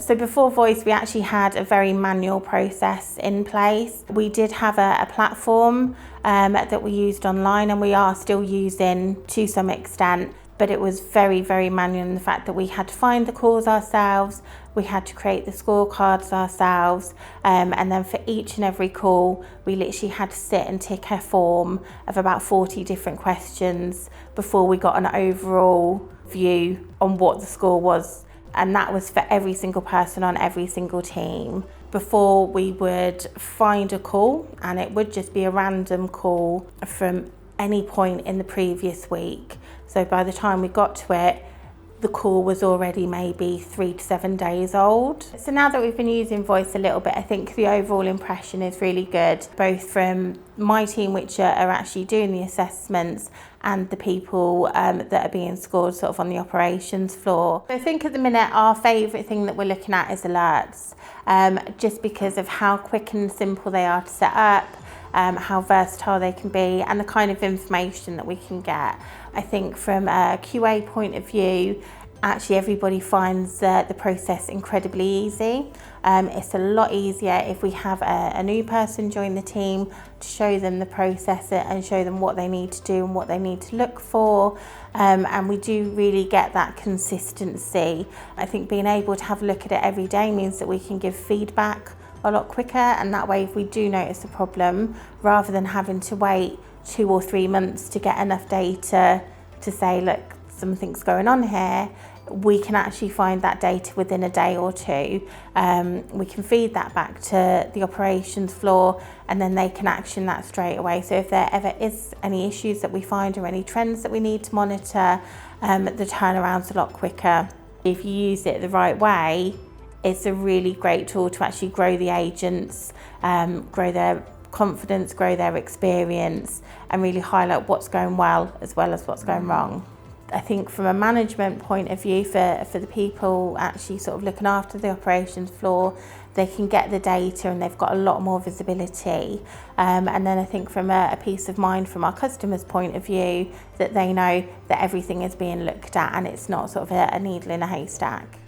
So before Voice, we actually had a very manual process in place. We did have a platform that we used online, and we are still using to some extent, but it was very, very manual in the fact that we had to find the calls ourselves, we had to create the scorecards ourselves, and then for each and every call, we literally had to sit and tick a form of about 40 different questions before we got an overall view on what the score was. And that was for every single person on every single team. Before, we would find a call, and it would just be a random call from any point in the previous week. So by the time we got to it, the call was already maybe 3 to 7 days old. So now that we've been using Voice a little bit, I think the overall impression is really good, both from my team, which are actually doing the assessments, and the people that are being scored sort of on the operations floor. I think at the minute our favourite thing that we're looking at is alerts, just because of how quick and simple they are to set up, how versatile they can be, and the kind of information that we can get. I think from a QA point of view, actually everybody finds the process incredibly easy. It's a lot easier if we have a new person join the team to show them the process and show them what they need to do and what they need to look for. And we do really get that consistency. I think being able to have a look at it every day means that we can give feedback a lot quicker, and that way if we do notice a problem, rather than having to wait 2 or 3 months to get enough data to say, look, something's going on here, we can actually find that data within a day or two. We can feed that back to the operations floor, and then they can action that straight away. So if there ever is any issues that we find or any trends that we need to monitor, the turnaround's a lot quicker. If you use it the right way, it's a really great tool to actually grow the agents, grow their confidence, grow their experience, and really highlight what's going well as what's going wrong. I think from a management point of view, for the people actually sort of looking after the operations floor, they can get the data and they've got a lot more visibility. And then I think from a peace of mind from our customers' point of view, that they know that everything is being looked at and it's not sort of a needle in a haystack.